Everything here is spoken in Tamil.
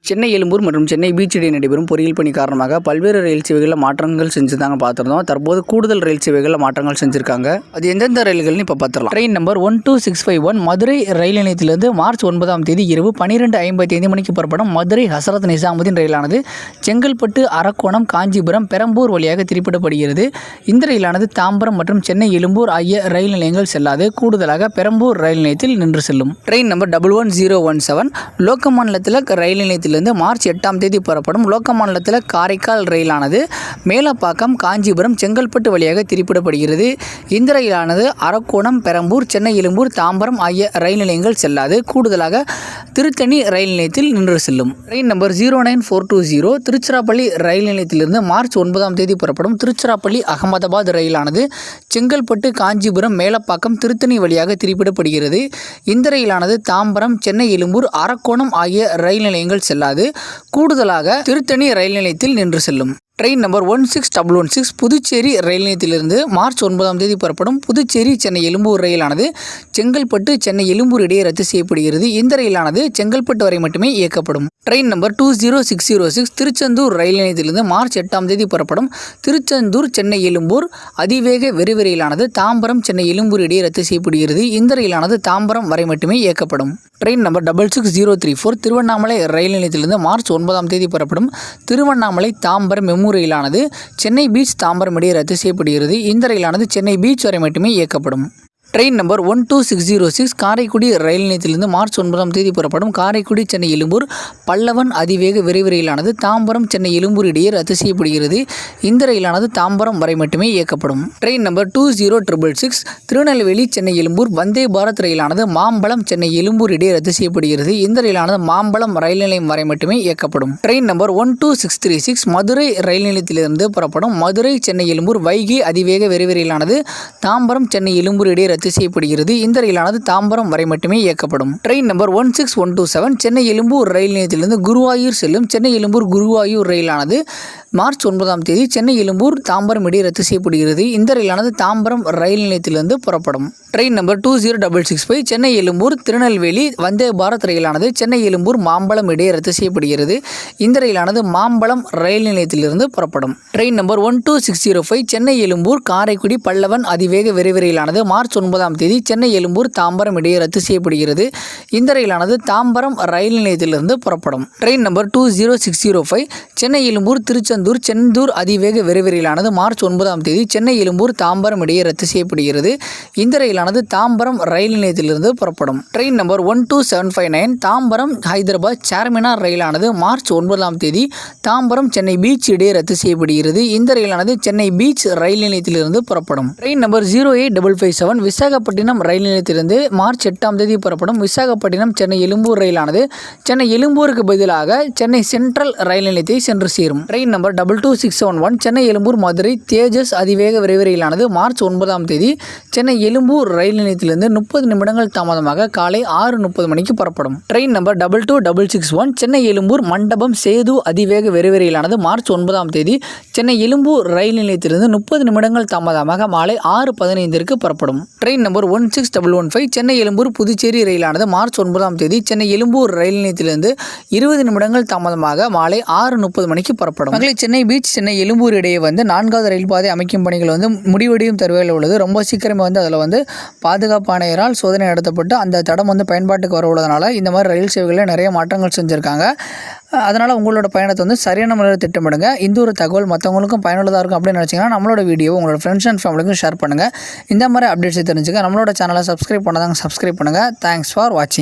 சென்னை எழும்பூர் மற்றும் சென்னை பீச் இடையே நடைபெறும் பொறியியல் பணி காரணமாக பல்வேறு ரயில் சேவைகளில் மாற்றங்கள் செஞ்சுதாங்க பார்த்துருந்தோம். தற்போது கூடுதல் ரயில் சேவைகளில் மாற்றங்கள் செஞ்சுருக்காங்க. அது எந்தெந்த ரயில்கள்னு இப்போ பார்த்துடலாம். ட்ரெயின் நம்பர் 12651 மதுரை ரயில் நிலையத்திலிருந்து மார்ச் 9ஆம் தேதி இரவு 12:55 மணிக்கு புறப்படும் மதுரை ஹசரத் நிசாமுதீன் ரயிலானது செங்கல்பட்டு, அரக்கோணம், காஞ்சிபுரம், பெரம்பூர் வழியாக திருப்பிடப்படுகிறது. இந்த ரயிலானது தாம்பரம் மற்றும் சென்னை எழும்பூர் ஆகிய ரயில் நிலையங்கள் செல்லாது. கூடுதலாக பெரம்பூர் ரயில் நிலையத்தில் நின்று செல்லும். ட்ரெயின் நம்பர் 11017 லோகமான்ய திலக் ரயில் நிலையத்தில் மார்ச் 8ஆம் தேதி புறப்படும் லோகமான்ய திலக் காரைக்கால் ரயிலானது மேலப்பாக்கம், காஞ்சிபுரம், செங்கல்பட்டு வழியாக திருப்பிடப்படுகிறது. இந்த ரயிலானது அரக்கோணம், பெரம்பூர், சென்னை எழும்பூர், தாம்பரம் ஆகிய ரயில் நிலையங்கள் செல்லாது. கூடுதலாக திருத்தணி ரயில் நிலையத்தில் நின்று செல்லும். ட்ரெயின் நம்பர் 09420 திருச்சிராப்பள்ளி ரயில் நிலையத்திலிருந்து மார்ச் 9ஆம் தேதி புறப்படும் திருச்சிராப்பள்ளி அகமதாபாத் ரயிலானது செங்கல்பட்டு, காஞ்சிபுரம், மேலப்பாக்கம், திருத்தணி வழியாக திருப்பிடப்படுகிறது. இந்த ரயிலானது தாம்பரம், சென்னை எழும்பூர், அரக்கோணம் ஆகிய ரயில் நிலையங்கள் செல்லாது. கூடுதலாக திருத்தணி ரயில் நிலையத்தில் நின்று செல்லும். ட்ரெயின் நம்பர் 16116 புதுச்சேரி ரயில் நிலையத்திலிருந்து மார்ச் 9ஆம் தேதி புறப்படும் புதுச்சேரி, சென்னை எழும்பூர் ரயிலானது செங்கல்பட்டு, சென்னை எழும்பூர் இடையே ரத்து செய்யப்படுகிறது. இந்த ரயிலானது செங்கல்பட்டு வரை மட்டுமே இயக்கப்படும். ட்ரெயின் நம்பர் 20606 திருச்செந்தூர் ரயில் நிலையத்திலிருந்து மார்ச் 8ஆம் தேதி புறப்படும் திருச்செந்தூர், சென்னை எழும்பூர் அதிவேக விரைவு ரயிலானது தாம்பரம், சென்னை எழும்பூர் இடையே ரத்து செய்யப்படுகிறது. இந்த ரயிலானது தாம்பரம் வரை மட்டுமே இயக்கப்படும். ட்ரெயின் நம்பர் 66034 திருவண்ணாமலை ரயில் நிலையத்திலிருந்து மார்ச் 9ஆம் தேதி புறப்படும் திருவண்ணாமலை, தாம்பரம் மெமு ரயிலானது சென்னை பீச், தாம்பரம் இடையே ரத்து செய்யப்படுகிறது. இந்த ரயிலானது சென்னை பீச் வரை மட்டுமே இயக்கப்படும். ட்ரெயின் நம்பர் 12606 காரைக்குடி ரயில் நிலையத்திலிருந்து மார்ச் 9ஆம் தேதி புறப்படும் காரைக்குடி, சென்னை எழும்பூர் பல்லவன் அதிவேக விரைவு ரயிலானது தாம்பரம், சென்னை எழும்பூர் இடையே ரத்து செய்யப்படுகிறது. இந்த ரயிலானது தாம்பரம் வரை மட்டுமே இயக்கப்படும். ட்ரெயின் நம்பர் 20666 திருநெல்வேலி, சென்னை எழும்பூர் வந்தே பாரத் ரயிலானது மாம்பலம், சென்னை எழும்பூர் இடையே ரத்து செய்யப்படுகிறது. இந்த ரயிலானது மாம்பலம் ரயில் நிலையம் வரை மட்டுமே இயக்கப்படும். ட்ரெயின் நம்பர் 12636 மதுரை ரயில் நிலையத்திலிருந்து புறப்படும் மதுரை, சென்னை எழும்பூர் வைகை அதிவேக விரைவு ரயிலானது தாம்பரம், சென்னை எழும்பூர் இடையே ரத்து செய்யப்படுகிறது. இந்த ரயிலானது தாம்பரம் வரை மட்டுமே இயக்கப்படும். ட்ரெயின் நம்பர் 16127 சென்னை எழும்பூர் ரயில் நிலையத்திலிருந்து குருவாயூர் செல்லும் சென்னை எழும்பூர் குருவாயூர் ரயிலானது மார்ச் 9ஆம் தேதி சென்னை எழும்பூர், தாம்பரம் இடையே ரத்து செய்யப்படுகிறது. இந்த ரயிலானது தாம்பரம் ரயில் நிலையத்திலிருந்து புறப்படும். ட்ரெயின் நம்பர் 20665 சென்னை எழும்பூர் திருநெல்வேலி வந்தே பாரத் ரயிலானது சென்னை எழும்பூர் மாம்பலம் இடையே ரத்து செய்யப்படுகிறது. இந்த ரயிலானது மாம்பலம் ரயில் நிலையத்திலிருந்து புறப்படும். ட்ரெயின் நம்பர் 12605 சென்னை எழும்பூர் காரைக்குடி பல்லவன் அதிவேக விரைவு ரயிலானது மார்ச் 9ஆம் தேதி சென்னை எழும்பூர், தாம்பரம் இடையே ரத்து செய்யப்படுகிறது. இந்த ரயிலானது தாம்பரம் ரயில் நிலையத்திலிருந்து புறப்படும். ட்ரெயின் நம்பர் 20605 சென்னை எழும்பூர் திருச்செந்தூர் செந்தூர் அதிவேக விரைவு ரயிலானது மார்ச் 9ஆம் தேதி சென்னை எழும்பூர், தாம்பரம் இடையே ரத்து செய்யப்படுகிறது. இந்த ரயிலானது தாம்பரம் ரயில் நிலையத்திலிருந்து புறப்படும். ட்ரெயின் நம்பர் 12759 தாம்பரம் ஹைதராபாத் சார்மினார் ரயிலானது மார்ச் 9ஆம் தேதி தாம்பரம், சென்னை பீச் இடையே ரத்து செய்யப்படுகிறது. இந்த ரயிலானது சென்னை பீச் ரயில் நிலையத்திலிருந்து புறப்படும். ட்ரெயின் நம்பர் 08557 விசாகப்பட்டினம் ரயில் நிலையத்திலிருந்து மார்ச் 8ஆம் தேதி புறப்படும் விசாகப்பட்டினம், சென்னை எழும்பூர் ரயிலானது சென்னை எழும்பூருக்கு பதிலாக சென்னை சென்ட்ரல் ரயில் நிலையத்தை சென்று சேரும். ட்ரெயின் நம்பர் 22671 சென்னை எழும்பூர் மதுரை தேஜஸ் அதிவேக விரைவு ரயிலானது மார்ச் 9ஆம் தேதி சென்னை எழும்பூர் ரயில் நிலையத்திலிருந்து 30 நிமிடங்கள் தாமதமாக காலை 6:30 மணிக்கு புறப்படும். ட்ரெயின் நம்பர் 22661 சென்னை எழும்பூர் மண்டபம் சேது அதிவேக விரைவு ரயிலானது மார்ச் 9ஆம் தேதி சென்னை எழும்பூர் ரயில் நிலையத்திலிருந்து 30 நிமிடங்கள் தாமதமாக மாலை 6:15 புறப்படும். ட்ரெயின் நம்பர் 16115 சென்னை எழும்பூர் புதுச்சேரி ரயிலானது மார்ச் 9ஆம் தேதி சென்னை எழும்பூர் ரயில் நிலையத்திலிருந்து 20 நிமிடங்கள் தாமதமாக மாலை 6:30 மணிக்கு புறப்படும். மகளிர் சென்னை பீச், சென்னை எழும்பூர் இடையே 4வது ரயில் பாதை அமைக்கும் பணிகள் முடிவடையும் தருவையில் உள்ளது. ரொம்ப சீக்கிரமே அதில் பாதுகாப்பு ஆணையரால் சோதனை நடத்தப்பட்டு அந்த தடம் பயன்பாட்டுக்கு வர உள்ளதுனால இந்த மாதிரி ரயில் சேவைகளில் நிறைய மாற்றங்கள் செஞ்சுருக்காங்க. அதனால் உங்களோட பயணத்தை சரியான முறையில் திட்டமிடுங்க. இந்த ஒரு தகவல் மற்றவங்களுக்கும் பயனுள்ளதாக இருக்கும் அப்படின்னு நினச்சிங்கன்னா நம்மளோட வீடியோ உங்களோட ஃப்ரெண்ட்ஸ் அண்ட் ஃபேமிலிக்கும் ஷேர் பண்ணுங்கள். இந்த மாதிரி அப்டேட்ஸை தெரிஞ்சுக்க நம்மளோட சேனலை சப்ஸ்கிரைப் பண்ணாதாங்க சப்ஸ்கிரைப் பண்ணுங்கள். தேங்க்ஸ் ஃபார் வாட்சிங்.